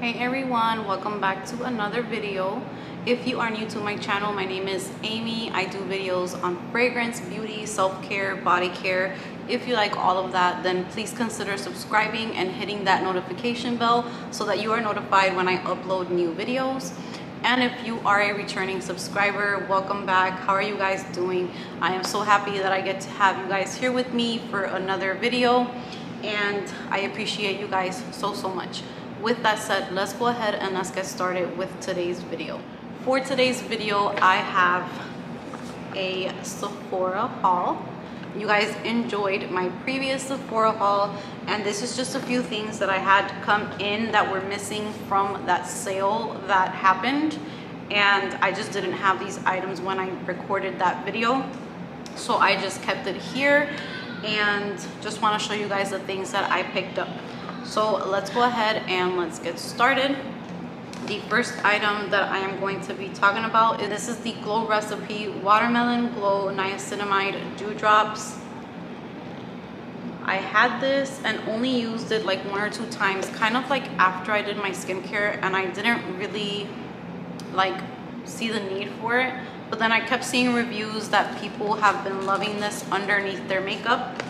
Hey everyone, welcome back to another video. If you are new to my channel, my name is Amy. I do videos on fragrance, beauty, self-care, body care. If you like all of that, then please consider subscribing and hitting that notification bell so that you are notified when I upload new videos. And if you are a returning subscriber, welcome back. How are you guys doing? I am so happy that I get to have you guys here with me for another video, and I appreciate you guys so much. With that said, let's go ahead and let's get started with today's video. For today's video, I have a Sephora haul. You guys enjoyed my previous Sephora haul, and this is just a few things that I had come in that were missing from that sale that happened, and I just didn't have these items when I recorded that video, so I just kept it here and just want to show you guys the things that I picked up. So let's go ahead and let's get started. The first item that I am going to be talking about is this is the Glow Recipe Watermelon Glow Niacinamide Dewdrops. I had this and only used it like 1 or 2 times, kind of like after I did my skincare, and I didn't really like see the need for it. But then I kept seeing reviews that people have been loving this underneath their makeup,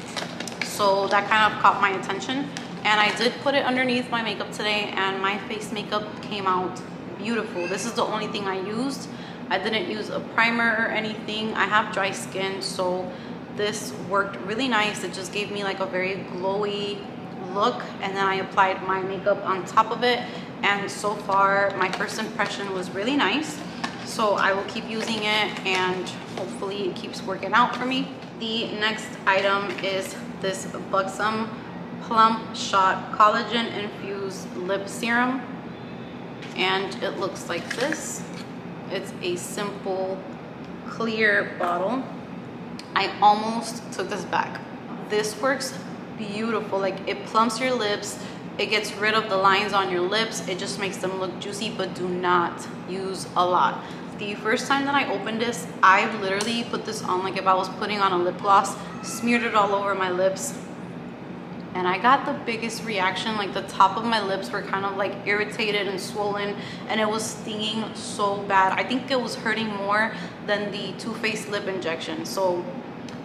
so that kind of caught my attention. And I did put it underneath my makeup today, and my face makeup came out beautiful. This is the only thing I used. I didn't use a primer or anything. I have dry skin, so this worked really nice. It just gave me like a very glowy look, and then I applied my makeup on top of it, and so far my first impression was really nice. So I will keep using it, and hopefully it keeps working out for me. The next item is this Buxom Plum Shot Collagen Infused Lip Serum, and it looks like this. It's a simple clear bottle. I almost took this back. This works beautiful. Like, it plumps your lips, it gets rid of the lines on your lips, it just makes them look juicy, but do not use a lot. The first time that I opened this, I literally put this on like if I was putting on a lip gloss, smeared it all over my lips, and I got the biggest reaction. Like, the top of my lips were kind of like irritated and swollen, and it was stinging so bad. I think it was hurting more than the Too Faced lip injection. So,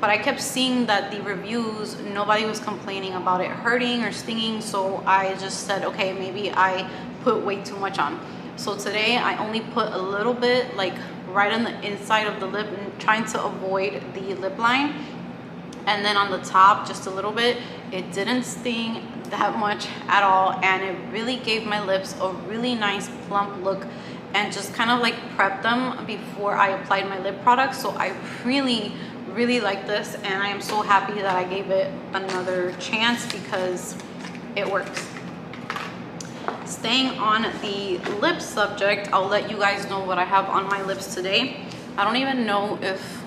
but I kept seeing that the reviews, nobody was complaining about it hurting or stinging, so I just said, okay, maybe I put way too much on. So today I only put a little bit, like right on the inside of the lip, and trying to avoid the lip line, and then on the top just a little bit. It didn't sting that much at all, and it really gave my lips a really nice plump look, and just kind of like prepped them before I applied my lip product. So I really like this, and I am so happy that I gave it another chance because it works. Staying on the lip subject, I'll let you guys know what I have on my lips today. I don't even know if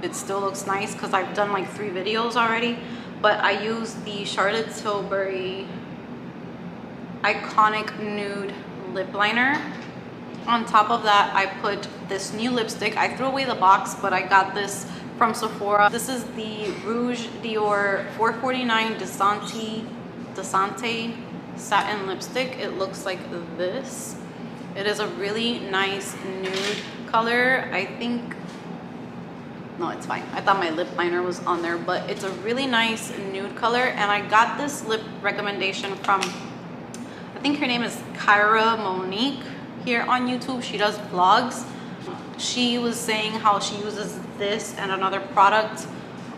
it still looks nice because I've done like 3 videos already, but I use the Charlotte Tilbury Iconic Nude Lip Liner. On top of that, I put this new lipstick. I threw away the box, but I got this from Sephora. This is the Rouge Dior 449 Desante Satin Lipstick. It looks like this. It is a really nice nude color. I think, no, it's fine. I thought my lip liner was on there, but it's a really nice nude color. And I got this lip recommendation from, I think her name is Kyra Monique here on YouTube. She does vlogs. She was saying how she uses this and another product,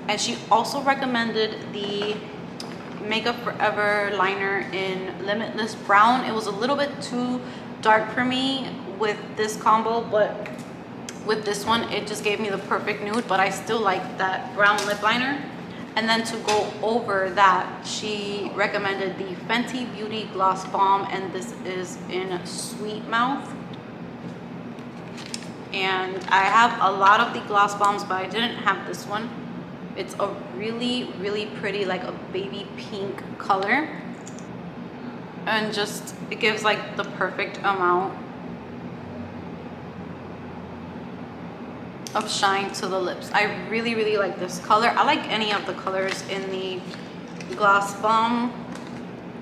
and she also recommended the Makeup Forever liner in Limitless Brown. It was a little bit too dark for me with this combo, but with this one it just gave me the perfect nude, but I still like that brown lip liner. And then to go over that, she recommended the Fenty Beauty Gloss Balm, and this is in Sweet Mouth. And I have a lot of the gloss balms, but I didn't have this one. It's a really pretty, like a baby pink color, and just it gives like the perfect amount of shine to the lips. I really like this color. I like any of the colors in the gloss balm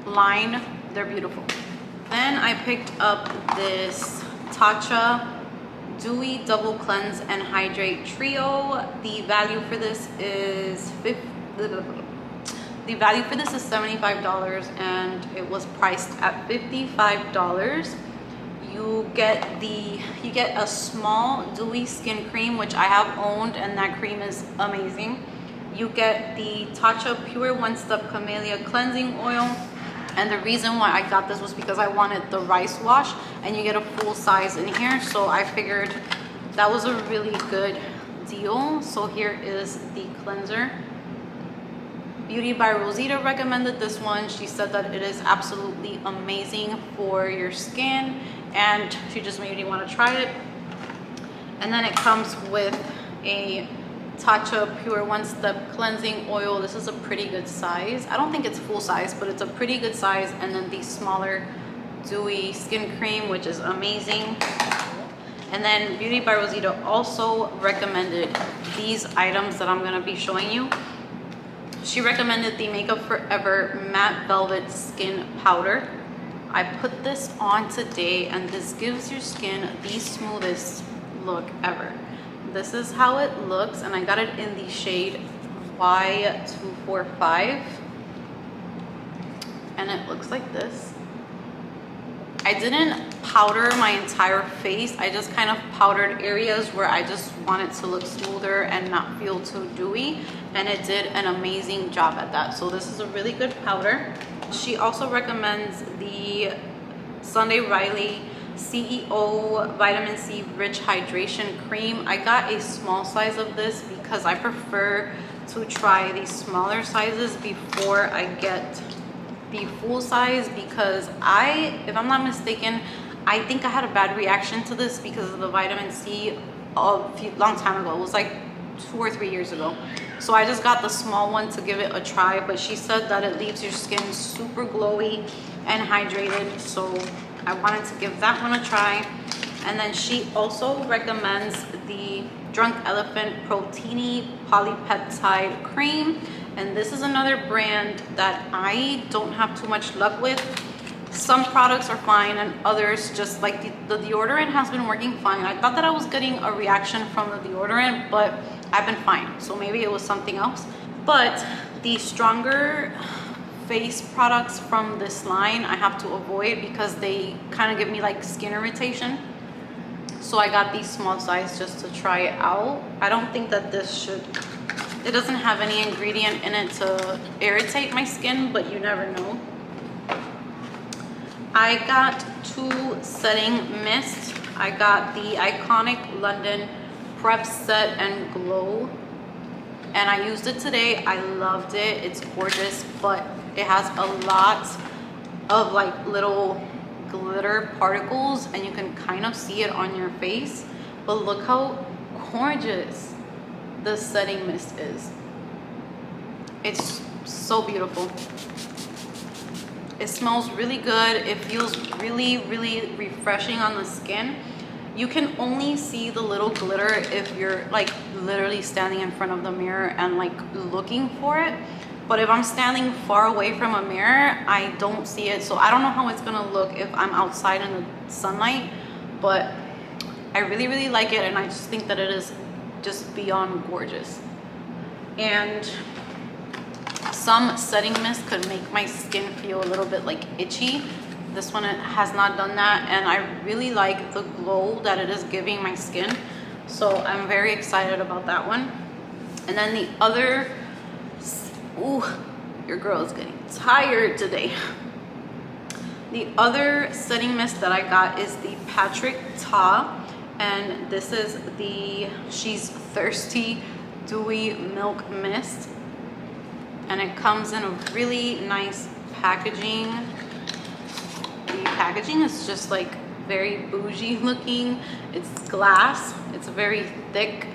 line. They're beautiful. Then I picked up this Tatcha Dewy Double Cleanse and Hydrate Trio. The value for this is $75 and it was priced at $55. You get a small dewy skin cream, which I have owned, and that cream is amazing. You get the Tatcha Pure One Step Camellia Cleansing Oil. And the reason why I got this was because I wanted the rice wash, and you get a full size in here. So I figured that was a really good deal. So here is the cleanser. Beauty by Rosita recommended this one. She said that it is absolutely amazing for your skin, and she just made me want to try it. And then it comes with a Tatcha Pure One Step Cleansing Oil. This is a pretty good size. I don't think it's full size, but it's a pretty good size. And then the smaller dewy skin cream, which is amazing. And then Beauty by Rosita also recommended these items that I'm going to be showing you. She recommended the Makeup Forever Matte Velvet Skin Powder. I put this on today, and this gives your skin the smoothest look ever. This is how it looks, and I got it in the shade Y245, and it looks like this. I didn't powder my entire face. I just kind of powdered areas where I just wanted to look smoother and not feel too dewy, and it did an amazing job at that. So this is a really good powder. She also recommends the Sunday Riley CEO Vitamin C Rich Hydration Cream. I got a small size of this because I prefer to try the smaller sizes before I get the full size, because if I'm not mistaken, I think I had a bad reaction to this because of the vitamin C a long time ago. It was like 2 or 3 years ago. So I just got the small one to give it a try, but she said that it leaves your skin super glowy and hydrated, so I wanted to give that one a try. And then she also recommends the Drunk Elephant Proteini Polypeptide Cream, and this is another brand that I don't have too much luck with. Some products are fine, and others, just like the deodorant, has been working fine. I thought that I was getting a reaction from the deodorant, but I've been fine, so maybe it was something else. But the stronger face products from this line I have to avoid because they kind of give me like skin irritation. So I got these small size just to try it out. I don't think that it doesn't have any ingredient in it to irritate my skin, but you never know. I got 2 setting mists. I got the Iconic London Prep Set and Glow, and I used it today. I loved it. It's gorgeous, but it has a lot of like little glitter particles, and you can kind of see it on your face. But look how gorgeous the setting mist is. It's so beautiful. It smells really good. It feels really, really refreshing on the skin. You can only see the little glitter if you're like literally standing in front of the mirror and like looking for it. But if I'm standing far away from a mirror, I don't see it. So I don't know how it's gonna look if I'm outside in the sunlight, but I really, really like it, and I just think that it is just beyond gorgeous. And some setting mist could make my skin feel a little bit like itchy. This one has not done that, and I really like the glow that it is giving my skin. So I'm very excited about that one. And then the other, ooh, your girl is getting tired today. The other setting mist that I got is the Patrick Ta, and this is the She's Thirsty Dewy Milk Mist, and it comes in a really nice packaging. The packaging is just like very bougie looking. It's glass. It's very thick.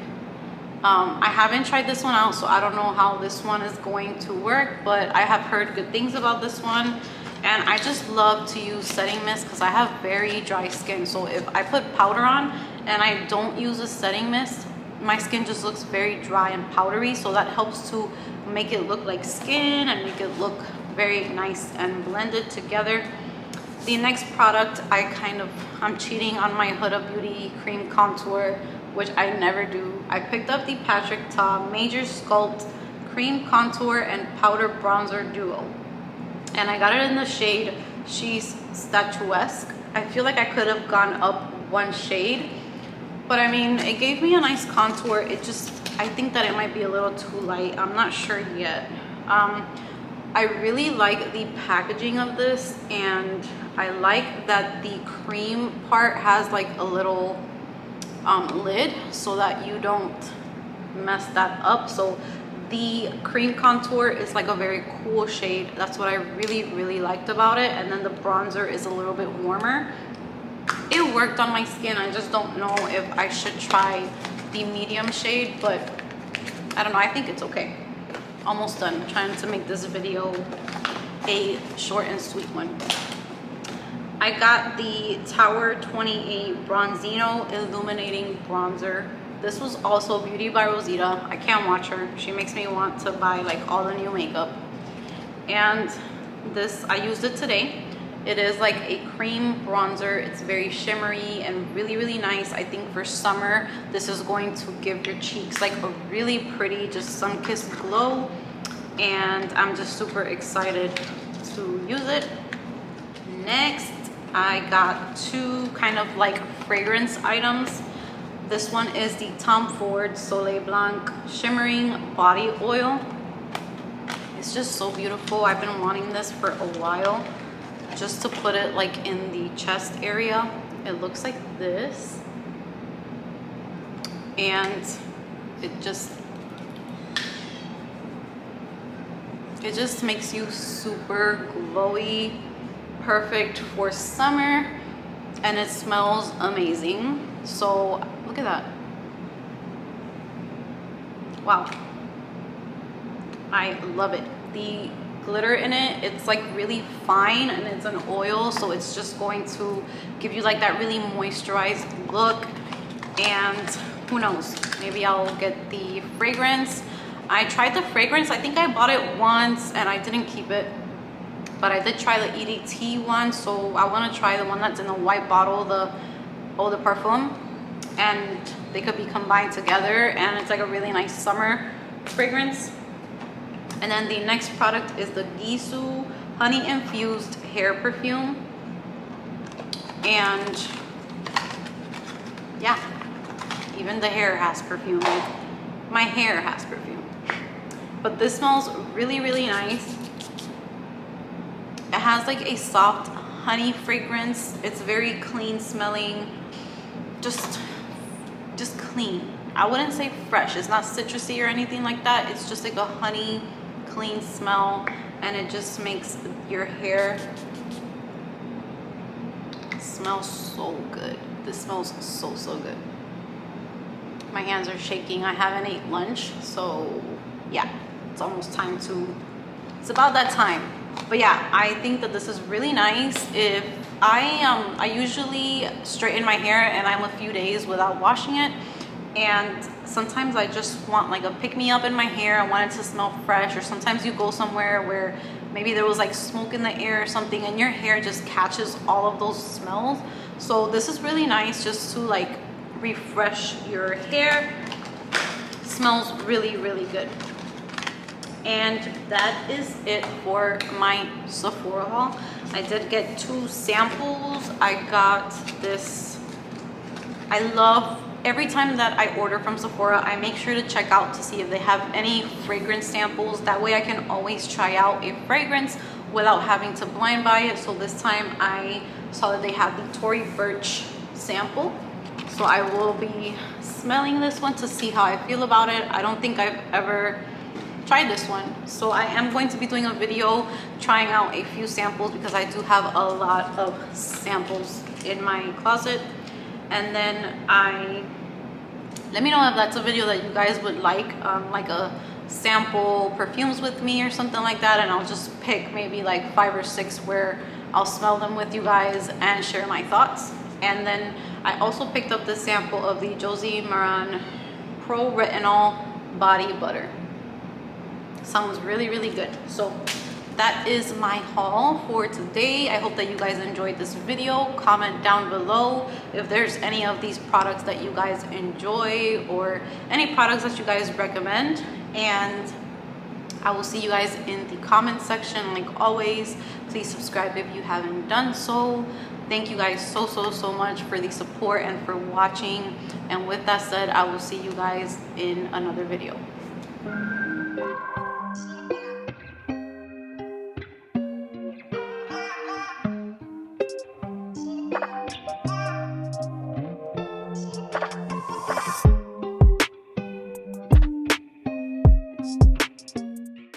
I haven't tried this one out, so I don't know how this one is going to work, but I have heard good things about this one. And I just love to use setting mist because I have very dry skin. So if I put powder on and I don't use a setting mist, my skin just looks very dry and powdery. So that helps to make it look like skin and make it look very nice and blended together. The next product, I'm cheating on my Huda Beauty cream contour, which I never do. I picked up the Patrick Ta Major Sculpt cream contour and powder bronzer duo, and I got it in the shade She's Statuesque. I feel like I could have gone up one shade, but I mean, it gave me a nice contour. I think that it might be a little too light. I'm not sure yet. I really like the packaging of this, and I like that the cream part has like a little lid so that you don't mess that up. So the cream contour is like a very cool shade. That's what I really liked about it. And then the bronzer is a little bit warmer. It worked on my skin. I just don't know if I should try the medium shade, but I don't know. I think it's okay. Almost done. I'm trying to make this video a short and sweet one. I got the Tower 28 Bronzino Illuminating Bronzer. This was also Beauty by Rosita. I can't watch her. She makes me want to buy like all the new makeup. And this, I used it today. It is like a cream bronzer. It's very shimmery and really nice. I think for summer, this is going to give your cheeks like a really pretty, just sun-kissed glow. And I'm just super excited to use it. Next, I got two kind of like fragrance items. This one is the Tom Ford Soleil Blanc Shimmering Body Oil. It's just so beautiful. I've been wanting this for a while, just to put it like in the chest area. It looks like this, and it just makes you super glowy, perfect for summer, and it smells amazing. So look at that. Wow, I love it. The glitter in it, it's like really fine, and it's an oil, so it's just going to give you like that really moisturized look. And who knows, maybe I'll get the fragrance. I tried the fragrance. I think I bought it once and I didn't keep it, but I did try the EDT one, so I want to try the one that's in the white bottle, the Eau de Perfume, and they could be combined together, and it's like a really nice summer fragrance. And then the next product is the Gisou Honey Infused Hair Perfume. And yeah, even the hair has perfume. Like my hair has perfume. But this smells really nice. It has like a soft honey fragrance. It's very clean smelling. Just clean. I wouldn't say fresh. It's not citrusy or anything like that. It's just like a honey clean smell, and it just makes your hair smell so good. This smells so good. My hands are shaking. I haven't ate lunch, so yeah, it's almost time to, it's about that time. But yeah, I think that this is really nice. If I usually straighten my hair and I'm a few days without washing it, and sometimes I just want like a pick-me-up in my hair. I want it to smell fresh. Or sometimes you go somewhere where maybe there was like smoke in the air or something, and your hair just catches all of those smells. So this is really nice just to like refresh your hair. Smells really good. And that is it for my Sephora haul. I did get 2 samples. I got this. I love, every time that I order from Sephora, I make sure to check out to see if they have any fragrance samples. That way I can always try out a fragrance without having to blind buy it. So this time I saw that they have the Tory Burch sample. So I will be smelling this one to see how I feel about it. I don't think I've ever tried this one. So I am going to be doing a video trying out a few samples, because I do have a lot of samples in my closet. And then let me know if that's a video that you guys would like a sample perfumes with me or something like that, and I'll just pick maybe like 5 or 6 where I'll smell them with you guys and share my thoughts. And then I also picked up the sample of the Josie Maran Pro Retinol Body Butter. Sounds really good. So that is my haul for today. I hope that you guys enjoyed this video. Comment down below if there's any of these products that you guys enjoy or any products that you guys recommend, and I will see you guys in the comment section. Like always, please subscribe if you haven't done so. Thank you guys so much for the support and for watching, and with that said, I will see you guys in another video.